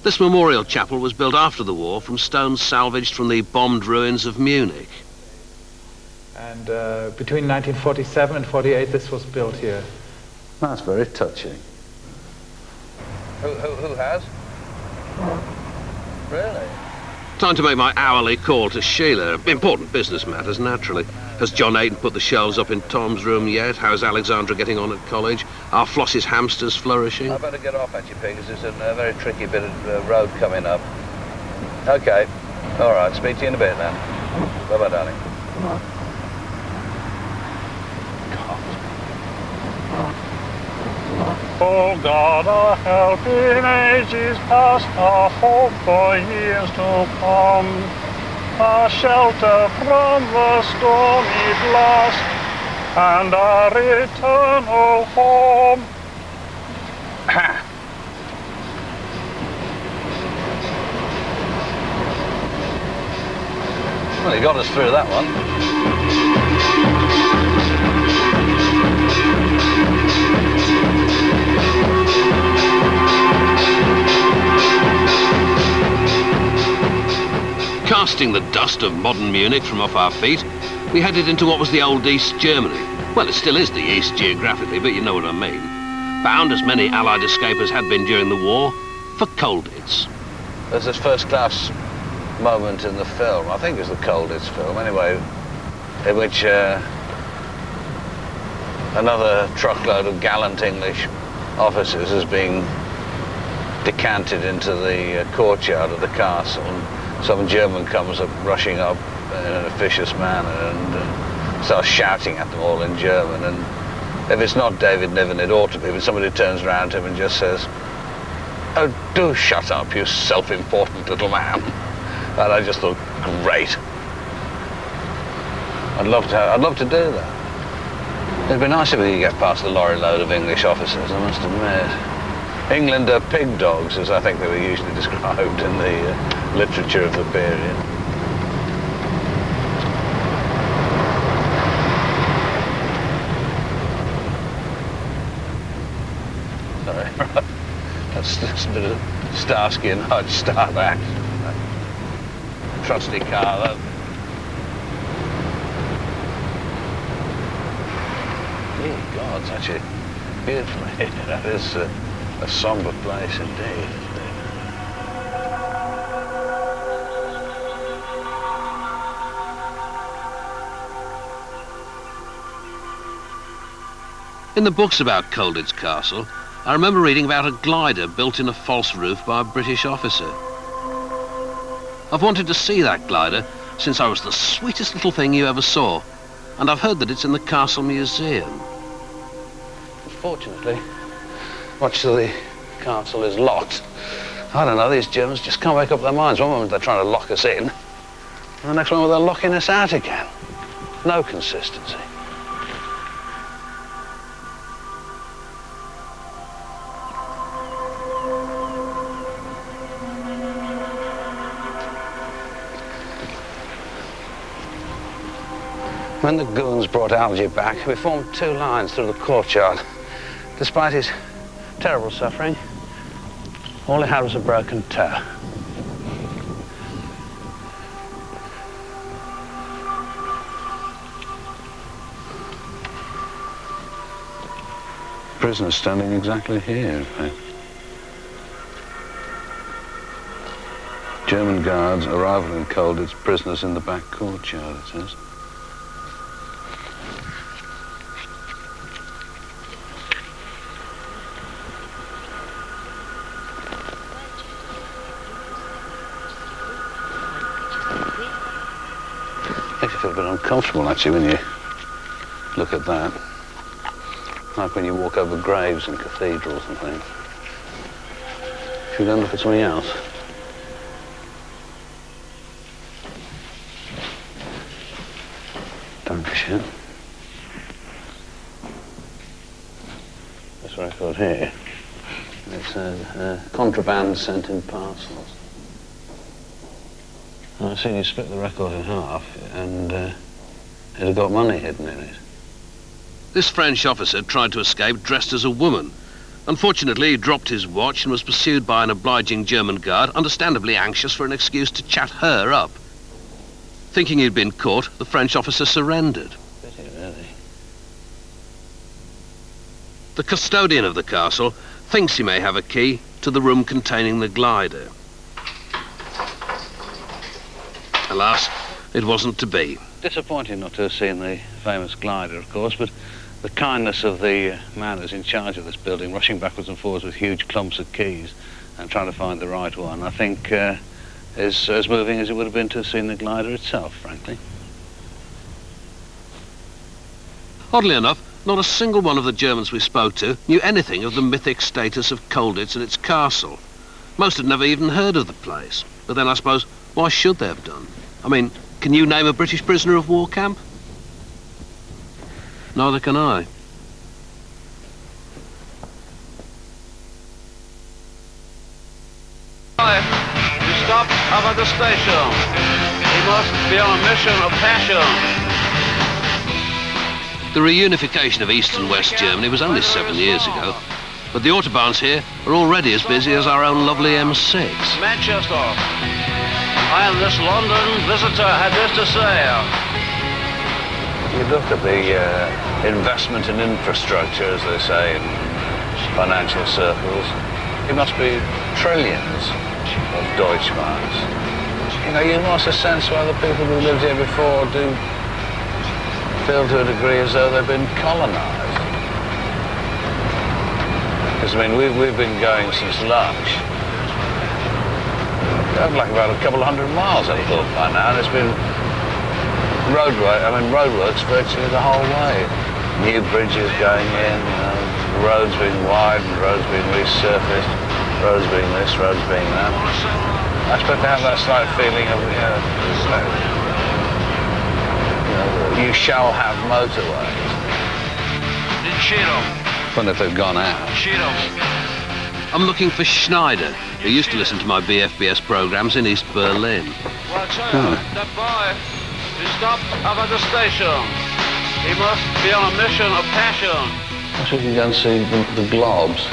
This memorial chapel was built after the war from stones salvaged from the bombed ruins of Munich. And between 1947 and 48, this was built here. That's very touching. Who has? Really? Time to make my hourly call to Sheila. Important business matters, naturally. Has John Ayton put the shelves up in Tom's room yet? How's Alexandra getting on at college? Are Floss's hamsters flourishing? I better get off at you, Pig, because there's a very tricky bit of road coming up. Okay. All right, speak to you in a bit then. Bye-bye, darling. Oh God, our help in ages past, our hope for years to come, our shelter from the stormy blast, and our eternal home. Well, you got us through that one. Casting the dust of modern Munich from off our feet, we headed into what was the old East Germany. Well, it still is the East geographically, but you know what I mean. Bound, as many Allied escapers had been during the war, for Colditz. There's this first-class moment in the film, I think it was the Colditz film, anyway, in which another truckload of gallant English officers is being decanted into the courtyard of the castle. And some German comes up, rushing up in an officious manner and starts shouting at them all in German. And if it's not David Niven, it ought to be, but somebody turns around to him and just says, "Oh, do shut up, you self-important little man." And I just thought, great. I'd love to do that. It'd be nice if we could get past the lorry load of English officers, I must admit. England are pig dogs, as I think they were usually described in the literature of the period. Sorry, right. That's a bit of Starsky and Hutch start act. Trusty car, though. Oh, God, it's actually beautiful here. That is a somber place indeed. In the books about Colditz Castle, I remember reading about a glider built in a false roof by a British officer. I've wanted to see that glider since I was the sweetest little thing you ever saw, and I've heard that it's in the Castle Museum. Fortunately, much of the castle is locked. I don't know, these Germans just can't make up their minds. One moment they're trying to lock us in, and the next moment they're locking us out again. No consistency. When the goons brought Algy back, we formed two lines through the courtyard. Despite his terrible suffering, all he had was a broken toe. Prisoner standing exactly here, in fact. German guards, arrival in Colditz, prisoners in the back courtyard, it says. Makes you feel a bit uncomfortable, actually, when you look at that. Like when you walk over graves in cathedrals and things. Should we go and look at something else? Dankeschön. This record here. It says contraband sent in parcels. I've seen you split the record in half, and it had got money hidden in it. This French officer tried to escape dressed as a woman, Unfortunately, he dropped his watch and was pursued by an obliging German guard, understandably anxious for an excuse to chat her up. Thinking he'd been caught, the French officer surrendered. Really? The custodian of the castle thinks he may have a key to the room containing the glider. Alas, it wasn't to be. Disappointing not to have seen the famous glider, of course, but the kindness of the man who's in charge of this building, rushing backwards and forwards with huge clumps of keys and trying to find the right one, I think is as moving as it would have been to have seen the glider itself, frankly. Oddly enough, not a single one of the Germans we spoke to knew anything of the mythic status of Colditz and its castle. Most had never even heard of the place. But then I suppose, why should they have done? I mean, can you name a British prisoner of war camp? Neither can I. You stop at the station. He must be on a mission of passion. The reunification of East and West Germany was only 7 years ago, but the Autobahns here are already as busy as our own lovely M6. Manchester. I am this London visitor had this to say. You look at the investment in infrastructure, as they say in financial circles. It must be trillions of Deutschmarks. You know, you must have sense why the people who lived here before do feel to a degree as though they've been colonised. Because, I mean, we've been going since lunch. I've like about a couple of 100 miles, I thought, by now, and it's been roadworks virtually the whole way. New bridges going in, roads being widened, roads being resurfaced, roads being this, roads being that. I expect to have that slight feeling of, you shall have motorways. When if they've gone out. I'm looking for Schneider, who used to listen to my BFBS programs in East Berlin. Well, that boy, he stopped up at the station. He must be on a mission of passion. Perhaps we can go and see the globs.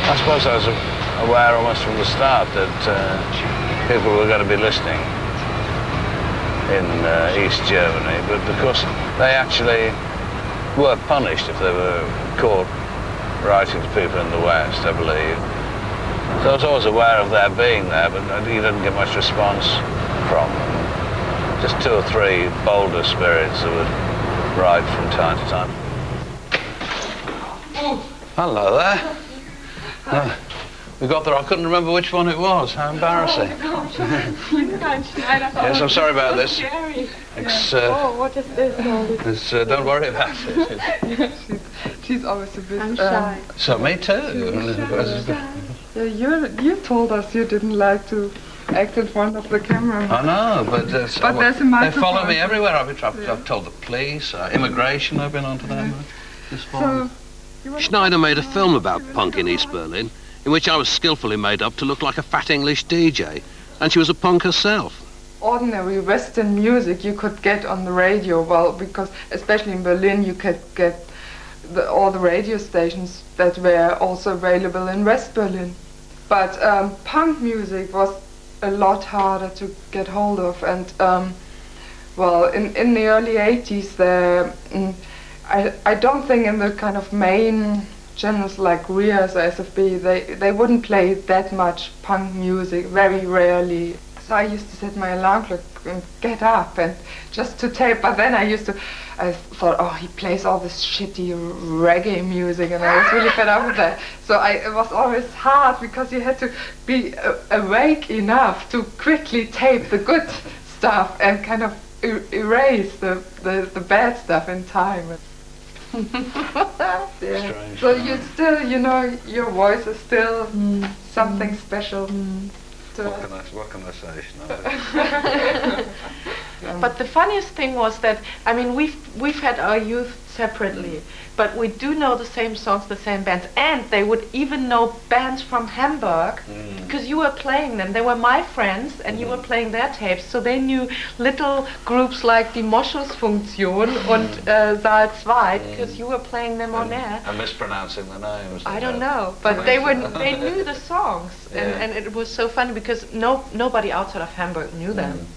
I suppose I was aware almost from the start that people were going to be listening in East Germany, but of course they actually were punished if they were caught writing to people in the West, I believe. So I was always aware of their being there, but you didn't get much response from them. Just 2 or 3 bolder spirits that would write from time to time. Hello there. We got there, I couldn't remember which one it was. How embarrassing. Yes, I'm sorry about this. What is this? Don't worry about it. She's always a bit... I'm shy. So me too. Yeah, you told us you didn't like to act in front of the camera. I know, but there's a microphone. They follow me everywhere. I've told the police, immigration, I've been onto them this fall. Schneider made a film about punk in East Berlin, in which I was skillfully made up to look like a fat English DJ, and she was a punk herself. Ordinary Western music you could get on the radio, well, because especially in Berlin you could get all the radio stations that were also available in West Berlin. But punk music was a lot harder to get hold of, and well, in the early 80s I don't think in the kind of main channels like RIAS or SFB, they wouldn't play that much punk music, very rarely. So I used to set my alarm clock and get up and just to tape, but then I thought, oh, he plays all this shitty reggae music, and I was really fed up with that. So it was always hard because you had to be awake enough to quickly tape the good stuff and kind of erase the bad stuff in time. Yeah. So you still, your voice is still something special. What can I say, Schneider? But the funniest thing was that, I mean, we've had our youth separately, but we do know the same songs, the same bands, and they would even know bands from Hamburg because you were playing them. They were my friends, and you were playing their tapes, so they knew little groups like Die Moschusfunktion and Saal 2 because you were playing them on air. I'm mispronouncing the names. I don't know, but they knew the songs, and it was so funny because nobody outside of Hamburg knew them.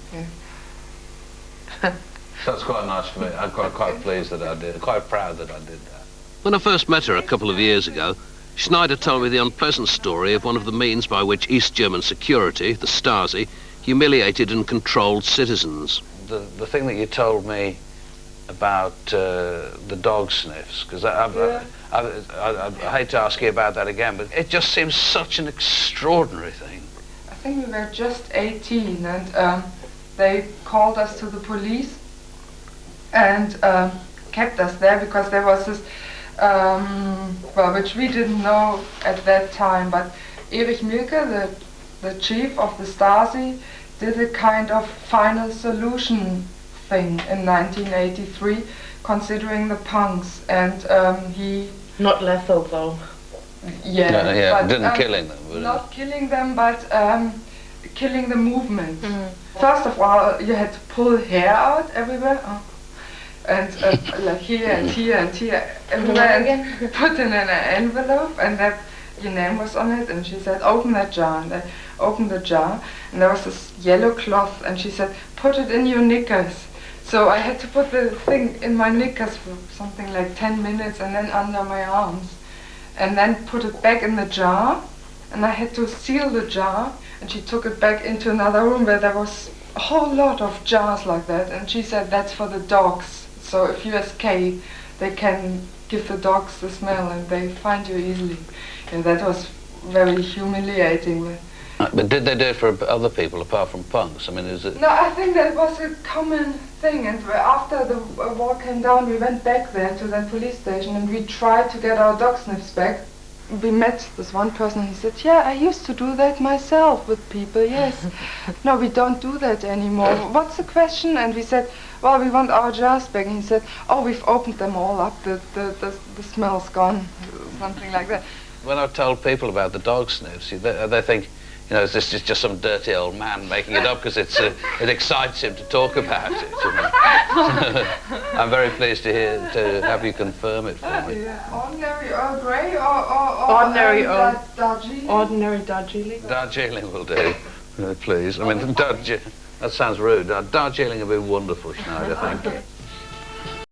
So it's quite nice for me. I'm quite pleased that I did, quite proud that I did that. When I first met her a couple of years ago, Schneider told me the unpleasant story of one of the means by which East German security, the Stasi, humiliated and controlled citizens. The thing that you told me about the dog sniffs, because I hate to ask you about that again, but it just seems such an extraordinary thing. I think we were just 18, and they called us to the police and kept us there because there was this, well, which we didn't know at that time, but Erich Mielke, the chief of the Stasi, did a kind of final solution thing in 1983, considering the punks, and he... Not lethal, though. Yeah, but, didn't killing them. Not killing them, but killing the movement. First of all, you had to pull hair out everywhere, and like here and here and here, everywhere, and put in an envelope, and that your name was on it. And she said, "Open that jar." And they opened the jar, and there was this yellow cloth, and she said, "Put it in your knickers." So I had to put the thing in my knickers for something like 10 minutes, and then under my arms, and then put it back in the jar, and I had to seal the jar. And she took it back into another room where there was a whole lot of jars like that, and she said that's for the dogs. So if you escape, they can give the dogs the smell and they find you easily. And that was very humiliating. But did they do it for other people apart from punks? I mean, is it... No, I think that was a common thing. And after the war came down, we went back there to that police station and we tried to get our dog sniffs back. We met this one person, he said, "Yeah, I used to do that myself with people, yes." "No, we don't do that anymore. What's the question?" And we said, "Well, we want our jars back." And he said, "Oh, we've opened them all up, the smell's gone," something like that. When I've told people about the dog sniffs, they think, you know, this is just some dirty old man making it up because it excites him to talk about it. You know? I'm very pleased to have you confirm it for me. Yeah. Ordinary Earl Grey or Ordinary Earl. Darjeeling? Ordinary Darjeeling. Darjeeling will do, please. I mean, that sounds rude. Darjeeling would be wonderful, Schneider, thank you.